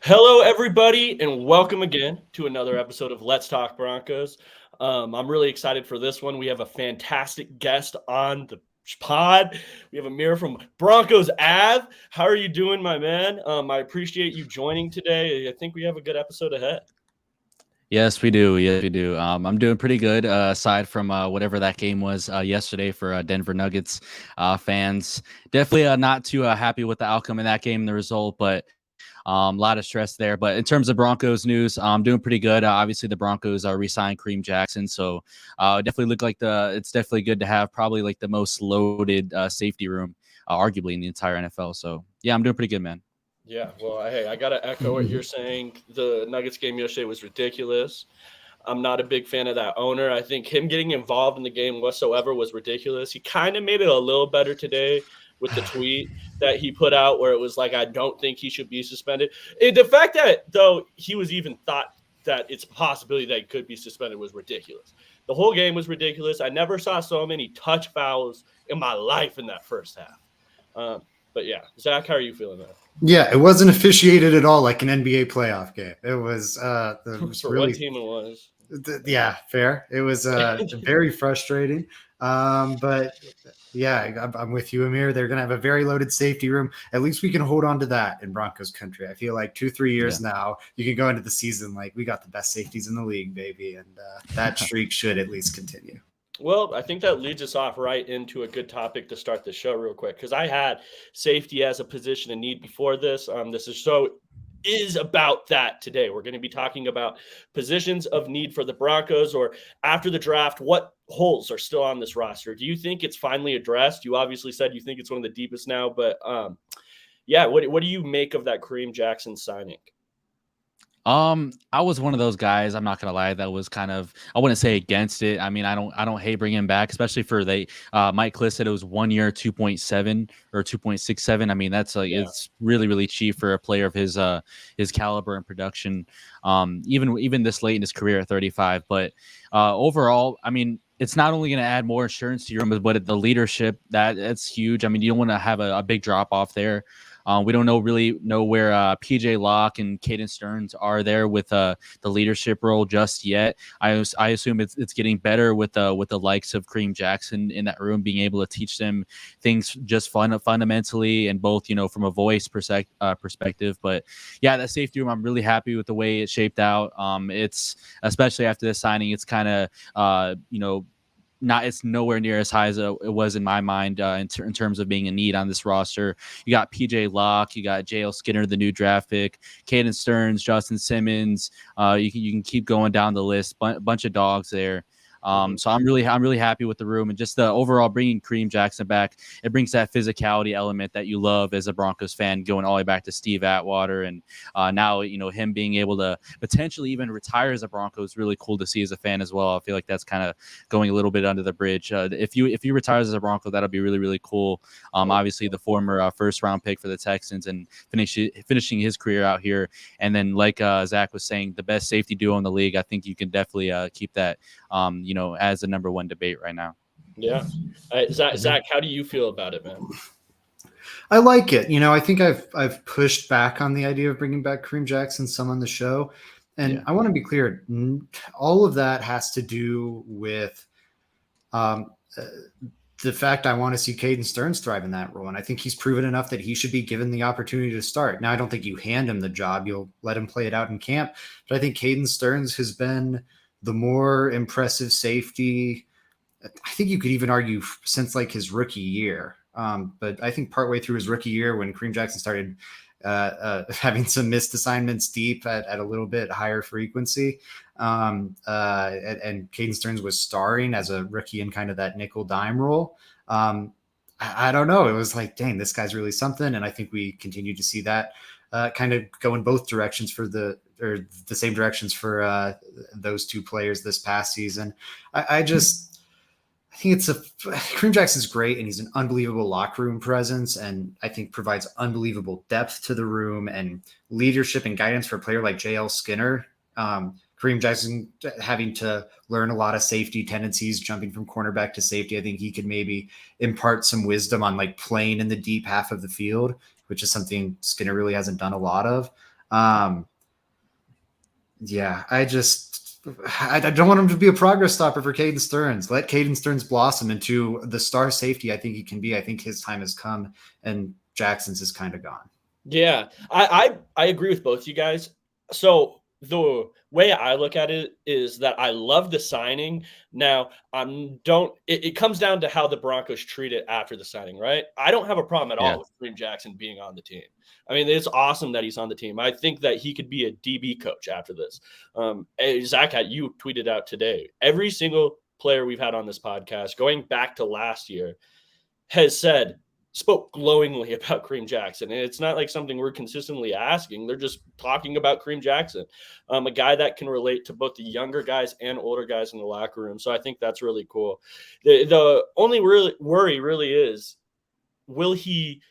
Hello, everybody, and welcome again to another episode of Let's Talk Broncos. I'm really excited for this one. We have a fantastic guest on the pod. We have Amir from Broncos Ave. How are you doing, my man? I appreciate you joining today. I think we have a good episode ahead. Yes, we do. Yes, we do. I'm doing pretty good, aside from whatever that game was yesterday for Denver Nuggets fans. Definitely not too happy with the outcome in that game and the result, but a lot of stress there. But in terms of Broncos news, I'm doing pretty good. Obviously, the Broncos are re-signed Kareem Jackson, so definitely look like it's definitely good to have probably like the most loaded safety room, arguably in the entire NFL. So yeah, I'm doing pretty good, man. Yeah, well, hey, I got to echo what you're saying. The Nuggets game yesterday was ridiculous. I'm not a big fan of that owner. I think him getting involved in the game whatsoever was ridiculous. He kind of made it a little better today with the tweet that he put out where it was like, I don't think he should be suspended. The fact that, though, he was even thought that it's a possibility that he could be suspended was ridiculous. The whole game was ridiculous. I never saw so many touch fouls in my life in that first half. But yeah, Zach, how are you feeling, man? Yeah, it wasn't officiated at all like an NBA playoff game. It was For what really, team it was. yeah, fair. It was very frustrating. But yeah, I'm with you, Amir. They're going to have a very loaded safety room. At least we can hold on to that in Broncos country. I feel like 2-3 years Yeah. now, you can go into the season like we got the best safeties in the league, baby. And that streak should at least continue. Well, I think that leads us off right into a good topic to start the show real quick because I had safety as a position in need before this. This is about that today. We're going to be talking about positions of need for the Broncos or after the draft. What holes are still on this roster? Do you think it's finally addressed? You obviously said you think it's one of the deepest now, but yeah, what do you make of that Kareem Jackson signing? I was one of those guys. I'm not gonna lie. That was kind of, I wouldn't say against it. I mean, I don't hate bringing him back, especially for Mike Kliss said it was 1 year, 2.7 or 2.67. I mean, that's like Yeah. it's really cheap for a player of his caliber and production. Even this late in his career at 35. But overall, I mean, it's not only going to add more insurance to your room, but the leadership that's huge. I mean, you don't want to have a big drop off there. We don't really know where PJ Locke and Caden Stearns are there with the leadership role just yet. I assume it's getting better with the likes of Kareem Jackson in that room, being able to teach them things just fundamentally and both from a voice perspective. But yeah, that safety room, I'm really happy with the way it shaped out. It's especially after this signing, it's kind of not it's nowhere near as high as it was in my mind in terms of being a need on this roster. You got PJ Locke, you got JL Skinner, the new draft pick, Caden Stearns, Justin Simmons. You can keep going down the list. Bunch of dogs there. So I'm really happy with the room and just the overall bringing Kareem Jackson back. It brings that physicality element that you love as a Broncos fan, going all the way back to Steve Atwater, and now him being able to potentially even retire as a Bronco is really cool to see as a fan as well. I feel like that's kind of going a little bit under the bridge. If you retires as a Bronco, that'll be really cool. Obviously the former first round pick for the Texans and finishing his career out here, and then like Zach was saying, the best safety duo in the league. I think you can definitely keep that as the number one debate right now. Yeah. Zach, how do you feel about it, man? I like it. I think I've pushed back on the idea of bringing back Kareem Jackson some on the show, and Yeah. I want to be clear. All of that has to do with um, uh, the fact I want to see Caden Stearns thrive in that role, and I think he's proven enough that he should be given the opportunity to start. Now, I don't think you hand him the job; you'll let him play it out in camp. But I think Caden Stearns has been the more impressive safety. I think you could even argue since like his rookie year. But I think partway through his rookie year, when Kareem Jackson started having some missed assignments deep at a little bit higher frequency, and Caden Stearns was starring as a rookie in kind of that nickel dime role. I don't know. It was like, dang, this guy's really something. And I think we continue to see that kind of go in both directions for the same directions for those two players this past season. I think Kareem Jackson's great, and he's an unbelievable locker room presence, and I think provides unbelievable depth to the room and leadership and guidance for a player like JL Skinner. Kareem Jackson having to learn a lot of safety tendencies, jumping from cornerback to safety. I think he could maybe impart some wisdom on like playing in the deep half of the field, which is something Skinner really hasn't done a lot of. Yeah, I don't want him to be a progress stopper for Caden Stearns. Let Caden Stearns blossom into the star safety I think he can be. I think his time has come, and Jackson's is kind of gone. Yeah, I agree with both you guys. So the way I look at it is that I love the signing. Now, it comes down to how the Broncos treat it after the signing, right? I don't have a problem at Yeah. all with Kareem Jackson being on the team. I mean, it's awesome that he's on the team. I think that he could be a DB coach after this. Zach, you tweeted out today, every single player we've had on this podcast, going back to last year, has spoke glowingly about Kareem Jackson. And it's not like something we're consistently asking. They're just talking about Kareem Jackson, a guy that can relate to both the younger guys and older guys in the locker room. So I think that's really cool. The only worry really is, will he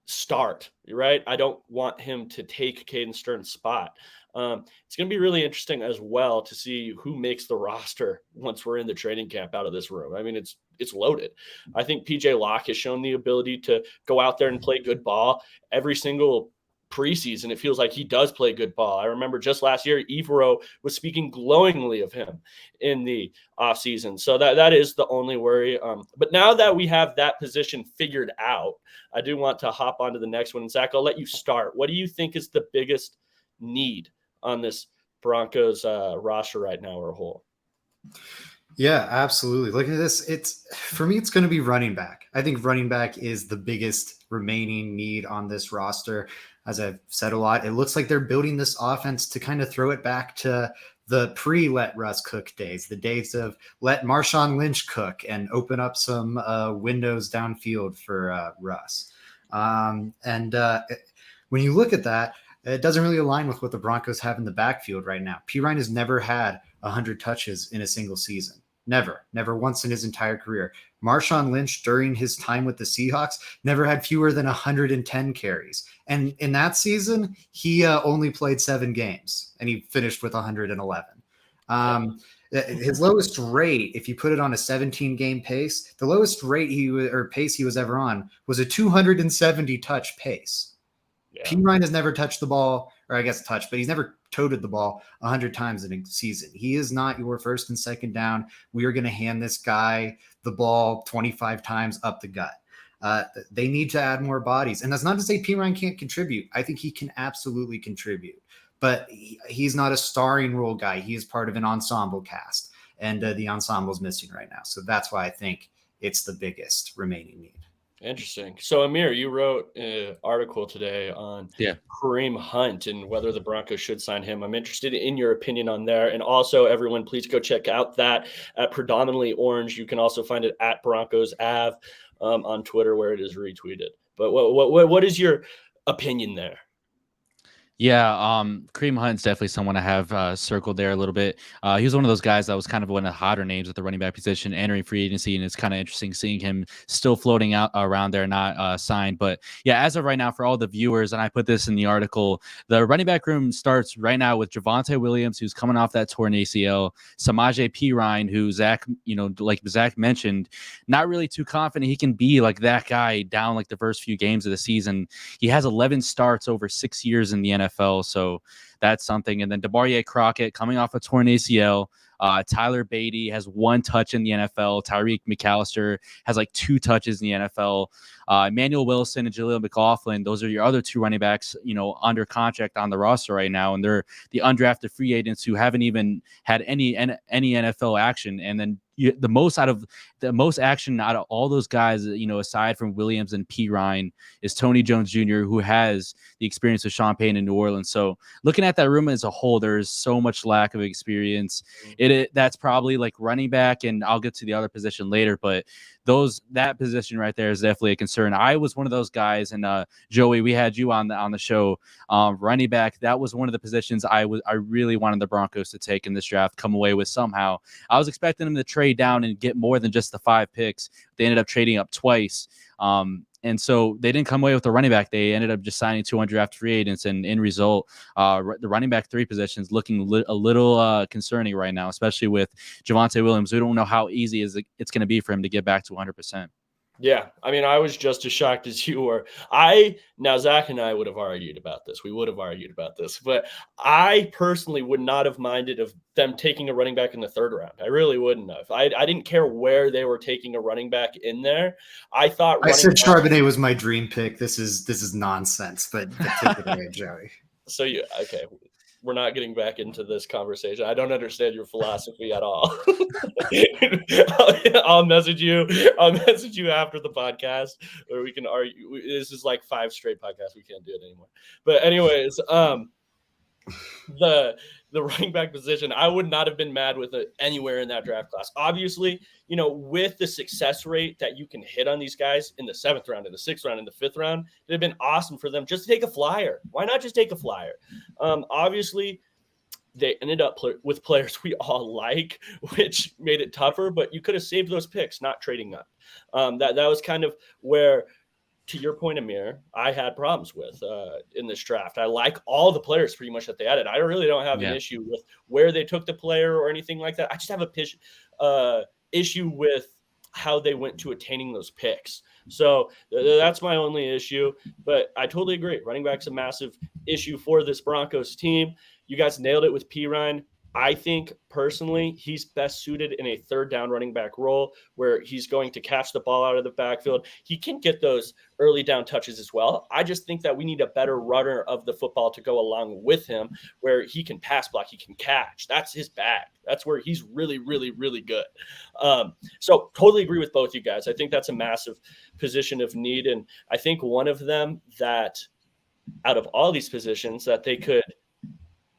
start, right? I don't want him to take Caden Stearns' spot. It's going to be really interesting as well to see who makes the roster once we're in the training camp out of this room. I mean, it's loaded. I think PJ Locke has shown the ability to go out there and play good ball every single preseason. It feels like he does play good ball. I remember just last year, Evero was speaking glowingly of him in the offseason. So that is the only worry. But now that we have that position figured out, I do want to hop on to the next one. And Zach, I'll let you start. What do you think is the biggest need on this Broncos roster right now or a whole? Yeah, absolutely. Look at this. For me, it's going to be running back. I think running back is the biggest remaining need on this roster. As I've said a lot, it looks like they're building this offense to kind of throw it back to the pre-let Russ cook days, the days of let Marshawn Lynch cook and open up some windows downfield for Russ. When you look at that, it doesn't really align with what the Broncos have in the backfield right now. Pirine has never had 100 touches in a single season. Never once in his entire career. Marshawn Lynch, during his time with the Seahawks, never had fewer than 110 carries. And in that season, he only played 7 games, and he finished with 111. His lowest rate, if you put it on a 17-game pace, the lowest rate pace he was ever on was a 270 touch pace. Yeah. Pirine has never touched the ball, or I guess touched, but he's never toted the ball 100 times in a season. He is not your first and second down. We are going to hand this guy the ball 25 times up the gut. They need to add more bodies. And that's not to say Pirine can't contribute. I think he can absolutely contribute. But he's not a starring role guy. He is part of an ensemble cast. And the ensemble is missing right now. So that's why I think it's the biggest remaining need. Interesting. So, Amir, you wrote an article today on Kareem Hunt and whether the Broncos should sign him. I'm interested in your opinion on there. And also, everyone, please go check out that at Predominantly Orange. You can also find it at BroncosAv on Twitter, where it is retweeted. But what is your opinion there? Yeah, Kareem Hunt's definitely someone I have circled there a little bit. He was one of those guys that was kind of one of the hotter names at the running back position entering free agency, and it's kind of interesting seeing him still floating out around there, not signed. But yeah, as of right now, for all the viewers, and I put this in the article, the running back room starts right now with Javonte Williams, who's coming off that torn ACL, Samaje Perine, who Zach, like Zach mentioned, not really too confident he can be like that guy down like the first few games of the season. He has 11 starts over 6 years in the NFL, so that's something. And then DeBarriere Crockett coming off a torn ACL. Tyler Beatty has 1 touch in the NFL. Tyreek McAllister has like 2 touches in the NFL. Emmanuel Wilson and Jaleel McLaughlin, those are your other 2 running backs, under contract on the roster right now. And they're the undrafted free agents who haven't even had any NFL action. And then the most action out of all those guys, aside from Williams and Pirine, is Tony Jones Jr., who has the experience with Sean Payton in New Orleans. So looking at that room as a whole, there's so much lack of experience. That's probably like running back, and I'll get to the other position later, but that position right there is definitely a concern. I was one of those guys, and Joey, we had you on the show. Running back, that was one of the positions I really wanted the Broncos to take in this draft, come away with somehow. I was expecting them to trade down and get more than just the 5 picks. They ended up trading up twice. And so they didn't come away with the running back. They ended up just signing 200 after free agents. And in result, the running back 3 position is looking a little concerning right now, especially with Javonte Williams. We don't know how easy it's going to be for him to get back to 100%. Yeah, I mean, I was just as shocked as you were. Now Zach and I would have argued about this. We would have argued about this, but I personally would not have minded of them taking a running back in the third round. I really wouldn't have. I didn't care where they were taking a running back in there. I thought I running said back. Charbonnet was my dream pick. This is nonsense, but take it away, Joey. So okay. We're not getting back into this conversation. I don't understand your philosophy at all. I'll message you. I'll message you after the podcast, or we can argue. This is like 5 straight podcasts. We can't do it anymore. But anyways, the running back position, I would not have been mad with it anywhere in that draft class. Obviously, with the success rate that you can hit on these guys in the 7th round, in the 6th round, in the 5th round, it'd have been awesome for them just to take a flyer. Why not just take a flyer? Obviously, they ended up with players we all like, which made it tougher, but you could have saved those picks, not trading up. That was kind of where, to your point, Amir, I had problems with in this draft. I like all the players pretty much that they added. I really don't have an issue with where they took the player or anything like that. I just have a issue with how they went to attaining those picks. So that's my only issue. But I totally agree. Running back's a massive issue for this Broncos team. You guys nailed it with Pirine. I think personally he's best suited in a third down running back role where he's going to catch the ball out of the backfield. He can get those early down touches as well. I just think that we need a better runner of the football to go along with him where he can pass block, he can catch. That's his bag. That's where he's really, really, really good. So totally agree with both you guys. I think that's a massive position of need. And I think one of them that out of all these positions that they could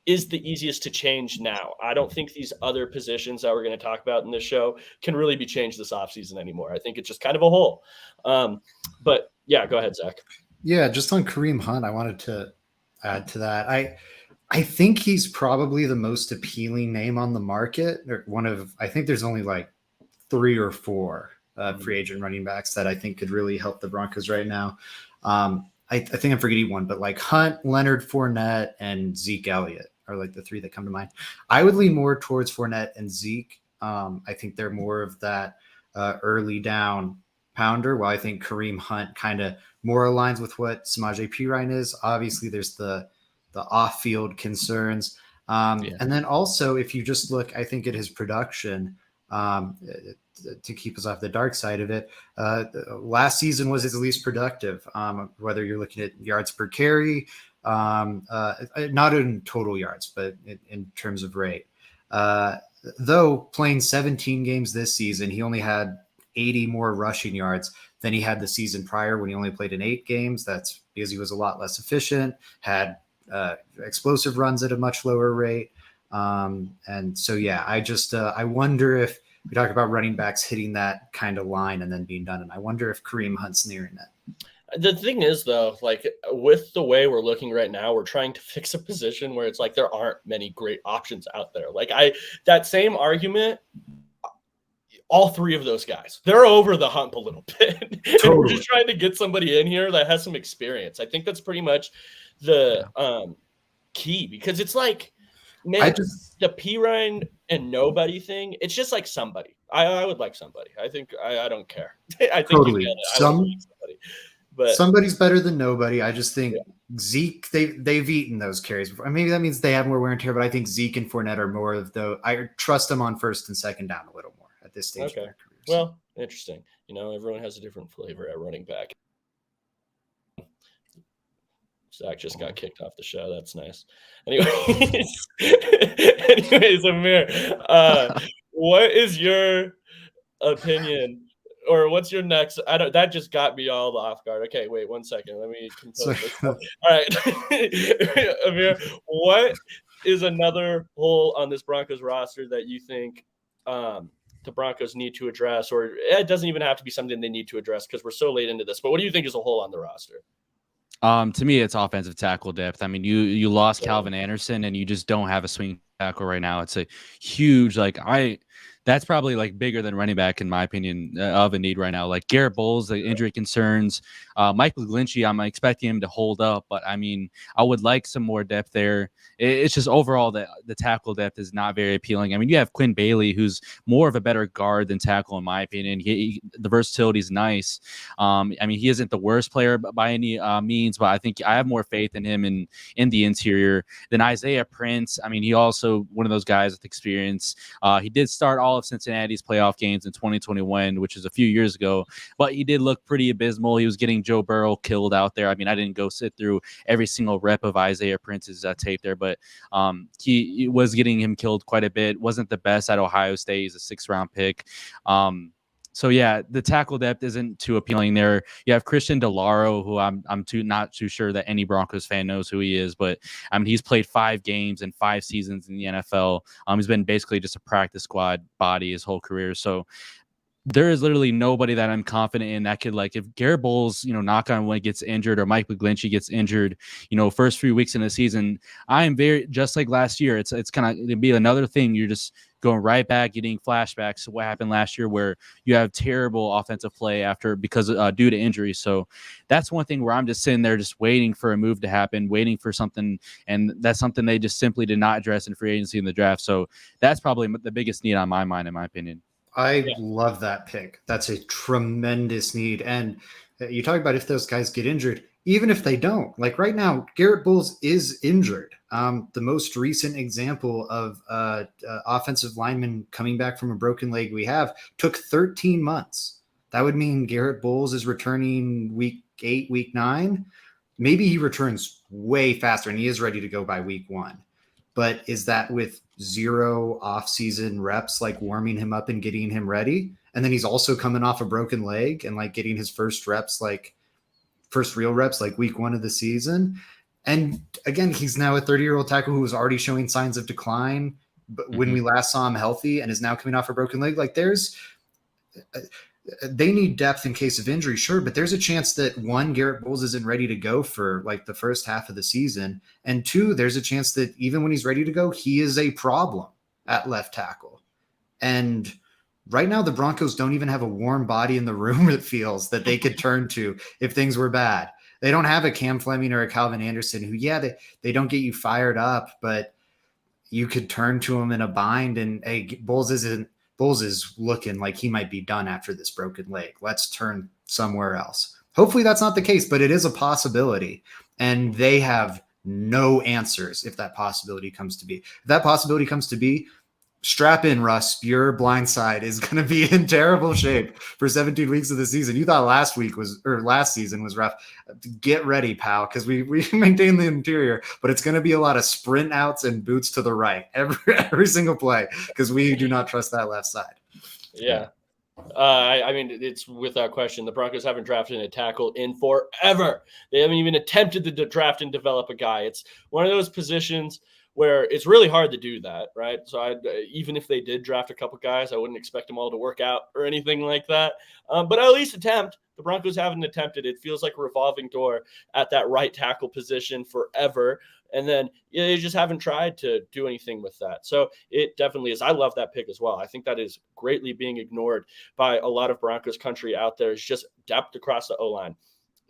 is the easiest to change now. I don't think these other positions that we're going to talk about in this show can really be changed this offseason anymore. I think it's just kind of a hole. But yeah, go ahead, Zach. Yeah, just on Kareem Hunt, I wanted to add to that. I think he's probably the most appealing name on the market. I think there's only like 3 or 4 free agent running backs that I think could really help the Broncos right now. I think I'm forgetting one, but like Hunt, Leonard Fournette, and Zeke Elliott are like the 3 that come to mind. I would lean more towards Fournette and Zeke. I think they're more of that early down pounder, while I think Kareem Hunt kind of more aligns with what Samaje Perine is. Obviously, there's the off-field concerns. And then also, if you just look, I think, at his production, to keep us off the dark side of it, last season was his least productive, whether you're looking at yards per carry, not in total yards, but in terms of rate. Though playing 17 games this season, he only had 80 more rushing yards than he had the season prior when he only played in 8 games. That's because he was a lot less efficient, had explosive runs at a much lower rate. And so, yeah, I wonder if we talk about running backs hitting that kind of line and then being done. And I wonder if Kareem Hunt's nearing that. The thing is, though, like with the way we're looking right now, we're trying to fix a position where it's like there aren't many great options out there. Like that same argument, all 3 of those guys, they're over the hump a little bit. Totally. We're just trying to get somebody in here that has some experience. I think that's pretty much the key, because it's like, man, the Pirine and nobody thing, it's just like somebody. I would like somebody. I think I don't care. I think totally. You get it. I would like somebody. But somebody's better than nobody. I just think Zeke, they've eaten those carries before. Maybe that means they have more wear and tear, but I think Zeke and Fournette are more of the. I trust them on first and second down a little more at this stage of their careers. Well, interesting. Everyone has a different flavor at running back. Zach just got kicked off the show. That's nice. Anyways, Amir, what is your opinion? Or what's your next? That just got me all off guard. Okay, wait 1 second. Let me compose this. All right, Amir, what is another hole on this Broncos roster that you think the Broncos need to address? Or it doesn't even have to be something they need to address because we're so late into this. But what do you think is a hole on the roster? To me, it's offensive tackle depth. I mean, you lost Calvin Anderson, and you just don't have a swing tackle right now. It's a huge, That's probably like bigger than running back in my opinion of a need right now. Like Garrett Bowles, the injury concerns. Michael Glinchey, I'm expecting him to hold up, but I mean, I would like some more depth there. It's just overall that the tackle depth is not very appealing. I mean, you have Quinn Bailey, who's more of a better guard than tackle in my opinion. The versatility is nice. I mean, he isn't the worst player by any means, but I think I have more faith in him in the interior than Isaiah Prince. I mean, he also one of those guys with experience. He did start all of Cincinnati's playoff games in 2021, which is a few years ago, but he did look pretty abysmal. He was getting Joe Burrow killed out there. I mean, I didn't go sit through every single rep of Isaiah Prince's tape there, but he was getting him killed quite a bit. Wasn't the best at Ohio State. He's a 6th-round pick. So yeah, the tackle depth isn't too appealing there. You have Christian DeLaro, who I'm not too sure that any Broncos fan knows who he is, but I mean he's played 5 games and 5 seasons in the NFL. He's been basically just a practice squad body his whole career. So there is literally nobody that I'm confident in that could, like, if Garrett Bowles, knock on wood, gets injured, or Mike McGlinchey gets injured, first few weeks in the season, I am very, just like last year, it's kind of to be another thing. You're just going right back, getting flashbacks to what happened last year, where you have terrible offensive play because due to injury. So that's one thing where I'm just sitting there, just waiting for a move to happen, waiting for something, and that's something they just simply did not address in free agency in the draft. So that's probably the biggest need on my mind, in my opinion. I love that pick. That's a tremendous need. And you talk about if those guys get injured, even if they don't, like right now, Garrett Bowles is injured. The most recent example of offensive lineman coming back from a broken leg we have took 13 months. That would mean Garrett Bowles is returning week 8, week 9. Maybe he returns way faster and he is ready to go by week 1. But is that with 0 off-season reps, like warming him up and getting him ready? And then he's also coming off a broken leg and like getting his first real reps, like week 1 of the season. And again, he's now a 30-year-old tackle who was already showing signs of decline when we last saw him healthy, and is now coming off a broken leg. Like they need depth in case of injury, sure, but there's a chance that 1, Garrett Bowles isn't ready to go for like the first half of the season, and 2, there's a chance that even when he's ready to go, he is a problem at left tackle. And right now, the Broncos don't even have a warm body in the room, it feels, that they could turn to if things were bad. They don't have a Cam Fleming or a Calvin Anderson who, they don't get you fired up, but you could turn to them in a bind, and hey, Bowles is looking like he might be done after this broken leg. Let's turn somewhere else. Hopefully that's not the case, but it is a possibility. And they have no answers if that possibility comes to be. If that possibility comes to be, strap in, Russ. Your blind side is going to be in terrible shape for 17 weeks of the season. You thought last season was rough. Get ready, pal, because we maintain the interior, but it's going to be a lot of sprint outs and boots to the right every single play, because we do not trust that left side. Yeah. I mean, it's without question. The Broncos haven't drafted a tackle in forever. They haven't even attempted to draft and develop a guy. It's one of those positions where it's really hard to do that, right? So even if they did draft a couple guys, I wouldn't expect them all to work out or anything like that. But at least attempt. The Broncos haven't attempted. It feels like a revolving door at that right tackle position forever. And then they just haven't tried to do anything with that. So it definitely is. I love that pick as well. I think that is greatly being ignored by a lot of Broncos country out there. It's just depth across the O-line.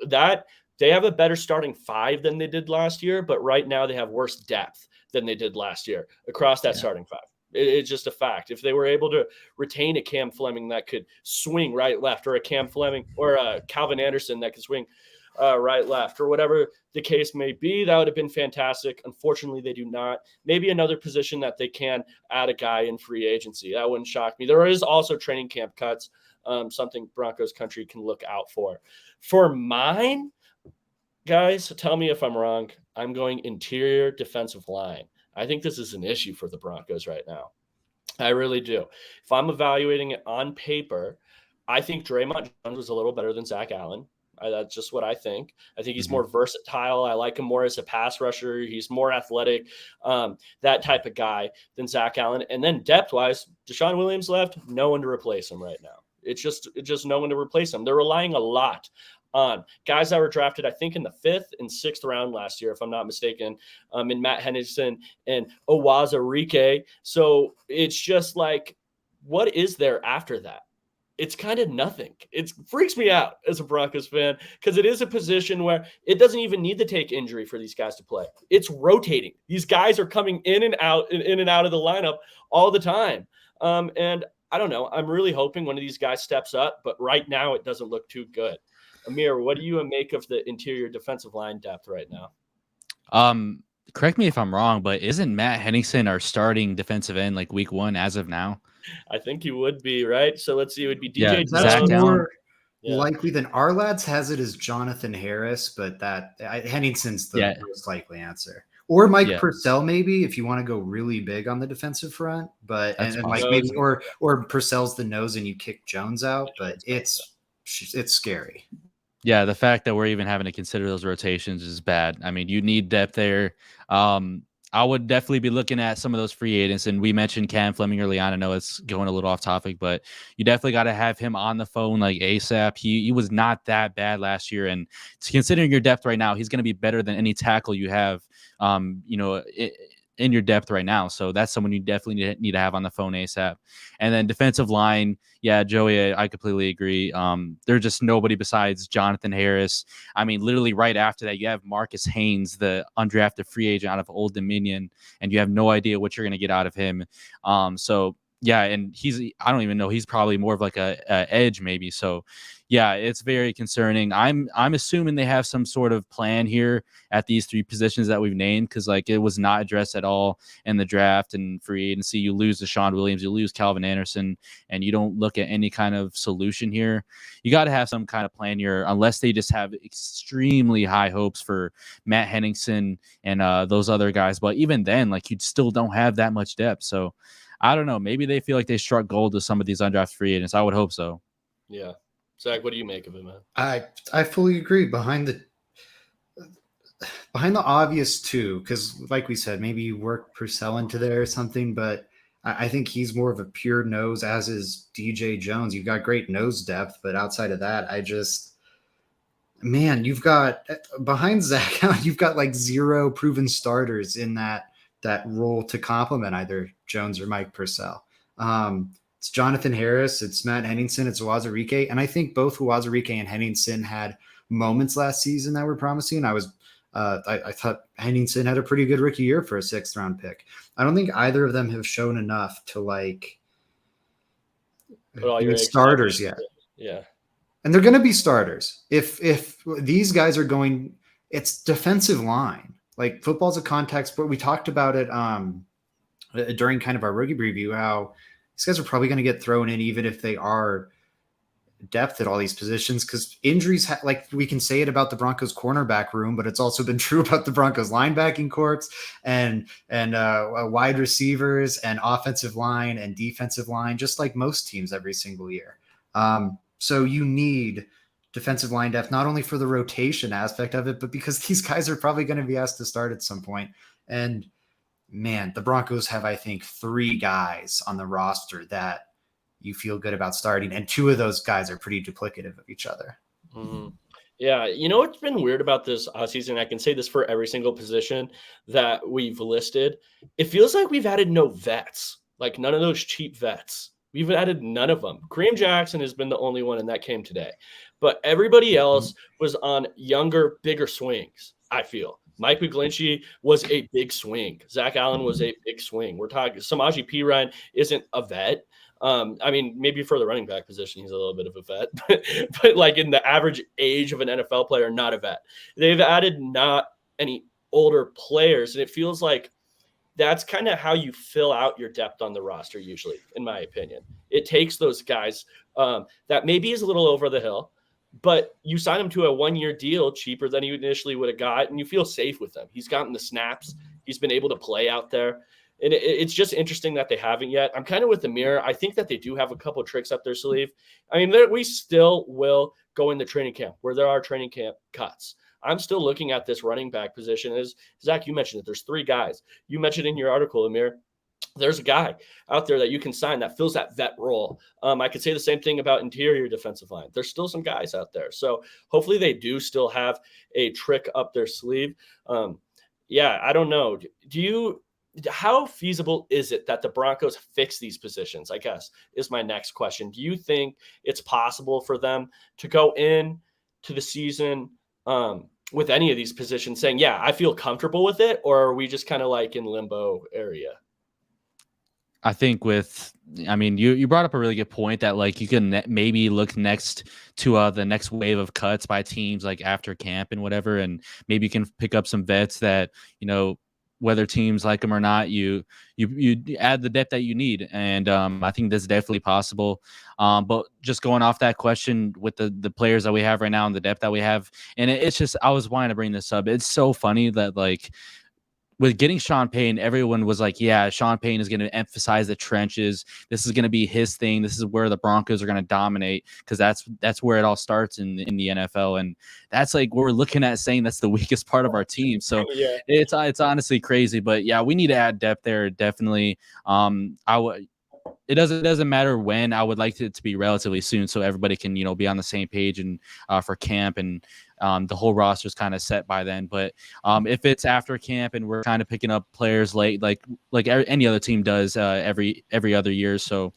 That they have a better starting 5 than they did last year, but right now they have worse depth than they did last year across that starting 5. It's just a fact. If they were able to retain a Cam Fleming that could swing right, left, or a Cam Fleming or a Calvin Anderson that could swing right, left, or whatever the case may be, that would have been fantastic. Unfortunately, they do not. Maybe another position that they can add a guy in free agency. That wouldn't shock me. There is also training camp cuts, something Broncos country can look out for. For mine, guys, tell me if I'm wrong. I'm going interior defensive line. I think this is an issue for the Broncos right now. I really do. If I'm evaluating it on paper, I think Draymond Jones was a little better than Zach Allen. That's just what I think. I think he's more versatile. I like him more as a pass rusher. He's more athletic, that type of guy than Zach Allen. And then depth-wise, Deshaun Williams left, no one to replace him right now. It's just no one to replace him. They're relying a lot on guys that were drafted, I think, in the 5th and 6th round last year, if I'm not mistaken, in Matt Henderson and Owazarike. So it's just like what is there after that? It's kind of nothing. It freaks me out as a Broncos fan because it is a position where it doesn't even need to take injury for these guys to play. It's rotating. These guys are coming in and out of the lineup all the time. And I don't know. I'm really hoping one of these guys steps up, but right now it doesn't look too good. Amir, what do you make of the interior defensive line depth right now? Correct me if I'm wrong, but isn't Matt Henningsen our starting defensive end like week 1 as of now? I think he would be, right? So let's see. It would be Yeah, DJ That's Zach Jones. Allen. more likely than our lads has it as Jonathan Harris, but Henningsen's the most likely answer. Or Mike Purcell, maybe, if you want to go really big on the defensive front. But and like maybe or Purcell's the nose and you kick Jones out, but it's scary. Yeah, the fact that we're even having to consider those rotations is bad. I mean, you need depth there. I would definitely be looking at some of those free agents, and we mentioned Cam Fleming early on. I know it's going a little off topic, but you definitely got to have him on the phone like ASAP. He was not that bad last year, and considering your depth right now, he's going to be better than any tackle you have. In your depth right now. So that's someone you definitely need to have on the phone ASAP. And then defensive line, yeah, Joey, I completely agree. There's just nobody besides Jonathan Harris. I mean, literally right after that, you have Marcus Haynes, the undrafted free agent out of Old Dominion, and you have no idea what you're going to get out of him. So yeah, and I don't even know, he's probably more of like a edge maybe. So yeah, it's very concerning. I'm assuming they have some sort of plan here at these 3 positions that we've named, because like it was not addressed at all in the draft and free agency. You lose Deshaun Williams, you lose Calvin Anderson, and you don't look at any kind of solution here. You got to have some kind of plan here, unless they just have extremely high hopes for Matt Henningsen and those other guys. But even then, like, you still don't have that much depth. So I don't know. Maybe they feel like they struck gold with some of these undrafted free agents. I would hope so. Yeah. Zach, what do you make of it, man? I fully agree. Behind the obvious too, because like we said, maybe you work Purcell into there or something, but I think he's more of a pure nose, as is DJ Jones. You've got great nose depth, but outside of that, you've got behind Zach Allen, you've got like 0 proven starters in that role to complement either Jones or Mike Purcell. It's Jonathan Harris, it's Matt Henningsen, it's Uwazurike, and I think both Uwazurike and Henningsen had moments last season that were promising. I thought Henningsen had a pretty good rookie year for a 6th round pick. I don't think either of them have shown enough to like be starters yet. Yeah. And they're going to be starters. If these guys are going, it's defensive line. Like, football's a contact sport. We talked about it during kind of our rookie preview, how these guys are probably going to get thrown in even if they are depth at all these positions, because injuries, like we can say it about the Broncos cornerback room, but it's also been true about the Broncos linebacking corps and wide receivers and offensive line and defensive line, just like most teams every single year. So you need defensive line depth, not only for the rotation aspect of it, but because these guys are probably going to be asked to start at some point. And man, the Broncos have, I think, 3 guys on the roster that you feel good about starting, and 2 of those guys are pretty duplicative of each other. Mm-hmm. Yeah, you know what's been weird about this season? I can say this for every single position that we've listed. It feels like we've added no vets, like none of those cheap vets. We've added none of them. Kareem Jackson has been the only one, and that came today. But everybody else was on younger, bigger swings, I feel. Mike McGlinchey was a big swing. Zach Allen was a big swing. We're talking Samaje Perine isn't a vet. I mean, maybe for the running back position, he's a little bit of a vet, but like in the average age of an NFL player, not a vet. They've added not any older players, and it feels like that's kind of how you fill out your depth on the roster usually, in my opinion. It takes those guys that maybe is a little over the hill, but you sign him to a 1-year deal cheaper than you initially would have got, and you feel safe with him. He's gotten the snaps. He's been able to play out there. And it's just interesting that they haven't yet. I'm kind of with Amir. I think that they do have a couple of tricks up their sleeve. I mean, we still will go into training camp where there are training camp cuts. I'm still looking at this running back position. As Zach, you mentioned that there's 3 guys. You mentioned in your article, Amir, there's a guy out there that you can sign that fills that vet role. I could say the same thing about interior defensive line. There's still some guys out there. So hopefully they do still have a trick up their sleeve. Yeah, I don't know. how feasible is it that the Broncos fix these positions, I guess, is my next question. Do you think it's possible for them to go in to the season with any of these positions saying, yeah, I feel comfortable with it? Or are we just kind of like in limbo area? I think you brought up a really good point that like you can maybe look next to the next wave of cuts by teams like after camp and whatever, and maybe you can pick up some vets that, whether teams like them or not, you add the depth that you need, and I think that's definitely possible. But just going off that question with the players that we have right now and the depth that we have, and it's just, I was wanting to bring this up. It's so funny that like, with getting Sean Payton, everyone was like, yeah, Sean Payton is going to emphasize the trenches. This is going to be his thing. This is where the Broncos are going to dominate, because that's where it all starts in the NFL. And that's like, we're looking at saying that's the weakest part of our team. So Yeah. it's honestly crazy. But yeah, we need to add depth there, definitely. It doesn't matter when. I would like it to be relatively soon, so everybody can be on the same page and for camp, and the whole roster is kind of set by then. But if it's after camp and we're kind of picking up players late, like any other team does every other year, so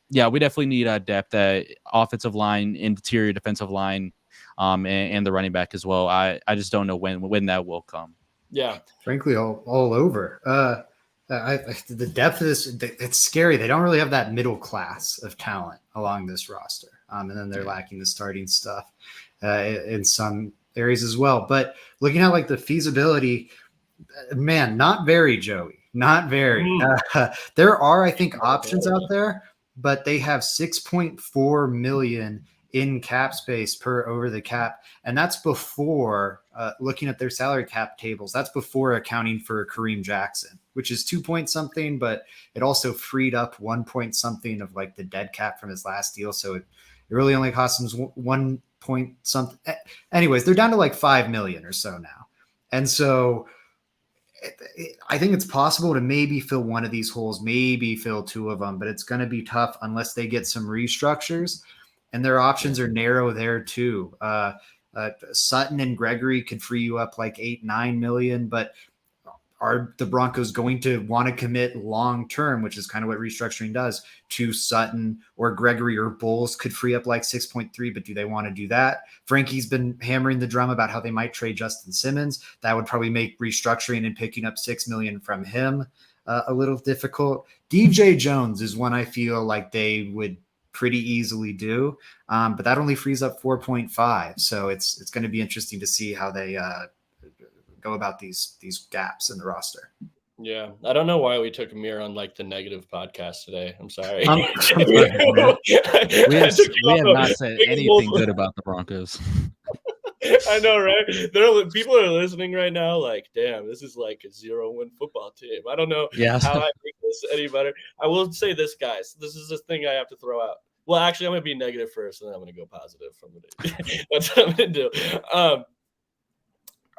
yeah, we definitely need depth at offensive line, interior defensive line, and the running back as well. I just don't know when that will come. Yeah, frankly, all over. The depth of this, it's scary. They don't really have that middle class of talent along this roster. And then they're lacking the starting stuff in some areas as well. But looking at like the feasibility, man, not very, Joey. Not very. There are, I think, options out there, but they have $6.4 million in cap space per over the cap. And that's before looking at their salary cap tables. That's before accounting for Kareem Jackson, which is 2 point something, but it also freed up 1 point something of like the dead cap from his last deal. So it really only cost him 1 point something. Anyways, they're down to like 5 million or so now. And so I think it's possible to maybe fill one of these holes, maybe fill two of them, but it's going to be tough unless they get some restructures. And their options are narrow there too. Sutton and Gregory could free you up like 8-9 million, but are the Broncos going to want to commit long-term, which is kind of what restructuring does, to Sutton or Gregory or Bulls could free up like 6.3, but do they want to do that? Frankie's been hammering the drum about how they might trade Justin Simmons. That would probably make restructuring and picking up 6 million from him a little difficult. DJ Jones is one I feel like they would pretty easily do, but that only frees up 4.5. So it's going to be interesting to see how they go about these gaps in the roster. Yeah, I don't know why we took Amir on like the negative podcast today. I'm sorry. We have not said anything good about the Broncos. I know, right? People are listening right now like, damn, this is like a 0-win football team. I don't know how I make this any better. I will say this, guys. This is the thing I have to throw out. Well, actually, I'm going to be negative first, and then I'm going to go positive from the That's what I'm going to do.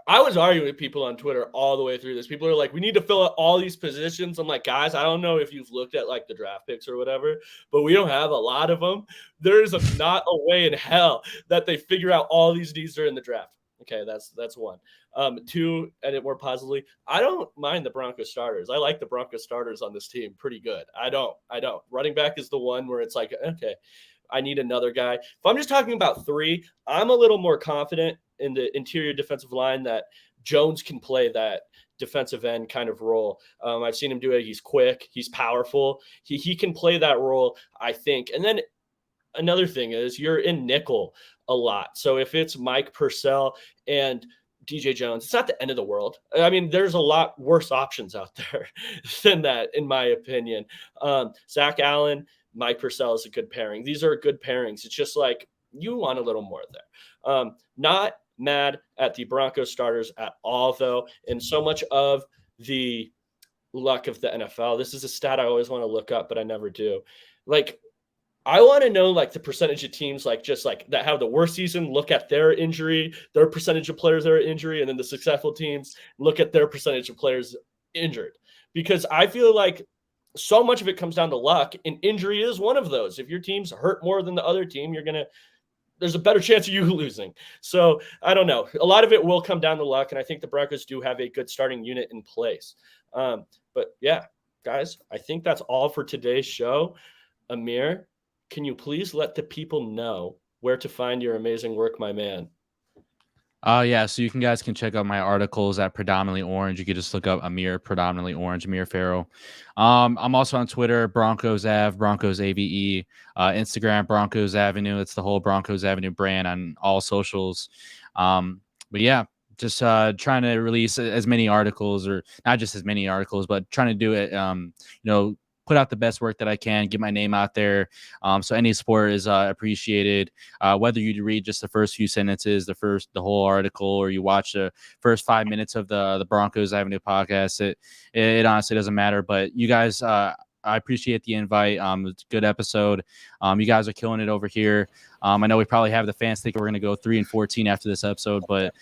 I was arguing with people on Twitter all the way through this. People are like, we need to fill out all these positions. I'm like, guys, I don't know if you've looked at like the draft picks or whatever, but we don't have a lot of them. There's not a way in hell that they figure out all these needs during the draft. Okay, that's one. Two, and it more positively, I don't mind the Broncos starters. I like the Broncos starters on this team pretty good. I don't. Running back is the one where it's like, okay, I need another guy. If I'm just talking about three, I'm a little more confident in the interior defensive line that Jones can play that defensive end kind of role. I've seen him do it. He's quick. He's powerful. He can play that role, I think. And then another thing is you're in nickel a lot. So if it's Mike Purcell and DJ Jones, it's not the end of the world. I mean, there's a lot worse options out there than that, in my opinion. Zach Allen, Mike Purcell is a good pairing. These are good pairings. It's just like you want a little more there. Not mad at the Broncos starters at all, though. And so much of the luck of the NFL, this is a stat I always want to look up, but I never do. Like, I want to know like the percentage of teams like just like that have the worst season, look at their injury, their percentage of players that are injury, and then the successful teams look at their percentage of players injured. Because I feel like so much of it comes down to luck, and injury is one of those. If your team's hurt more than the other team, you're going to there's a better chance of you losing. So I don't know. A lot of it will come down to luck, and I think the Broncos do have a good starting unit in place. But yeah, guys, I think that's all for today's show. Amir, can you please let the people know where to find your amazing work, my man? Yeah, so you guys can check out my articles at Predominantly Orange. You can just look up Amir Predominantly Orange, Amir Farrell. I'm also on Twitter, Broncos Ave, Broncos AVE, Instagram, Broncos Avenue. It's the whole Broncos Avenue brand on all socials. But yeah, just trying to release as many articles, or not just as many articles, but trying to do it, put out the best work that I can, get my name out there. So any support is appreciated. Whether you read just the first few sentences, the whole article, or you watch the first 5 minutes of the Broncos Avenue podcast, it honestly doesn't matter. But you guys, I appreciate the invite. It's a good episode. You guys are killing it over here. I know we probably have the fans think we're going to go 3-14 after this episode, but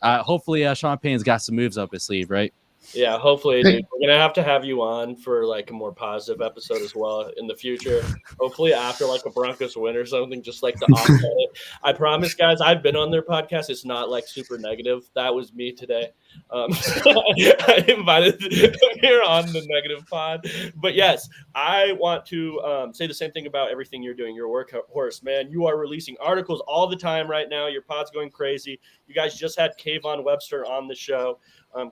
hopefully Sean Payne's got some moves up his sleeve, right? Yeah, hopefully, dude. We're gonna have you on for like a more positive episode as well in the future. Hopefully, after like a Broncos win or something, just like the opposite. I promise, guys. I've been on their podcast. It's not like super negative. That was me today. I invited here on the negative pod, but yes, I want to say the same thing about everything you're doing. Your workhorse, man. You are releasing articles all the time right now. Your pod's going crazy. You guys just had Kayvon Webster on the show.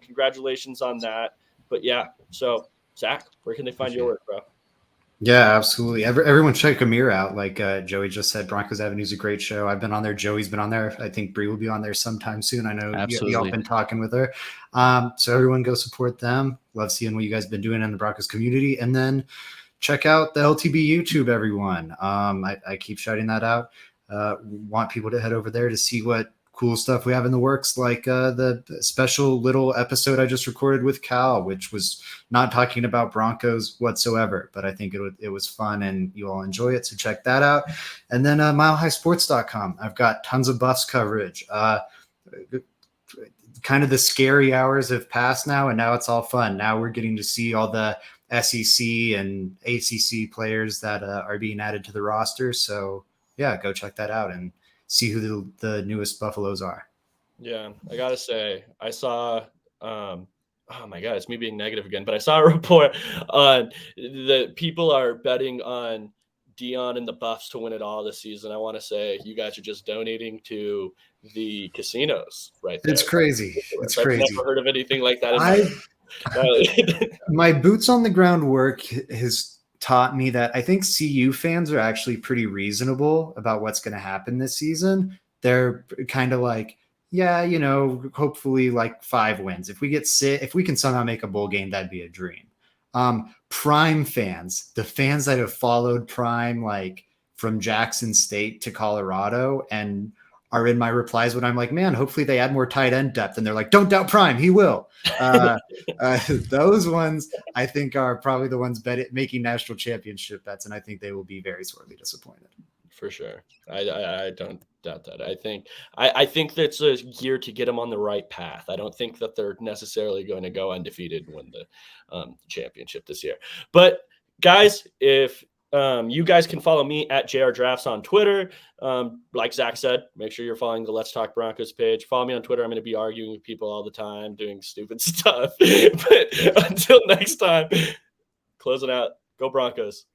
Congratulations on that. But yeah, so Zach, where can they find your work, bro? Yeah, absolutely. Everyone check Amir out. Like Joey just said, Broncos Avenue is a great show. I've been on there. Joey's been on there. I think Bree will be on there sometime soon. I know y'all been talking with her. So everyone go support them. Love seeing what you guys have been doing in the Broncos community. And then check out the LTB YouTube, everyone. I keep shouting that out. Want people to head over there to see what cool stuff we have in the works, like the special little episode I just recorded with Cal, which was not talking about Broncos whatsoever, but I think it was fun and you all enjoy it. So check that out. And then milehighsports.com. I've got tons of Buffs coverage. Kind of the scary hours have passed now, and now it's all fun. Now we're getting to see all the SEC and ACC players that are being added to the roster. So yeah, go check that out and see who the newest Buffaloes are. Yeah, I gotta say, I saw oh my god, it's me being negative again, but I saw a report on that people are betting on Dion and the Buffs to win it all this season. I want to say you guys are just donating to the casinos right there. It's crazy. It's crazy. I've never heard of anything like that. My boots on the ground work has taught me that I think CU fans are actually pretty reasonable about what's going to happen this season. They're kind of like, yeah, hopefully like 5 wins. If we can somehow make a bowl game, that'd be a dream. Prime fans, the fans that have followed Prime, like from Jackson State to Colorado, and are in my replies when I'm like, man, hopefully they add more tight end depth. And they're like, don't doubt Prime. He will. Those ones I think are probably the ones making national championship bets. And I think they will be very sorely disappointed. For sure. I don't doubt that. I think that's a year to get them on the right path. I don't think that they're necessarily going to go undefeated and win the championship this year. But guys, if you guys can follow me at JR Drafts on Twitter. Like Zach said, make sure you're following the Let's Talk Broncos page. Follow me on Twitter. I'm going to be arguing with people all the time, doing stupid stuff. But until next time, closing out. Go Broncos.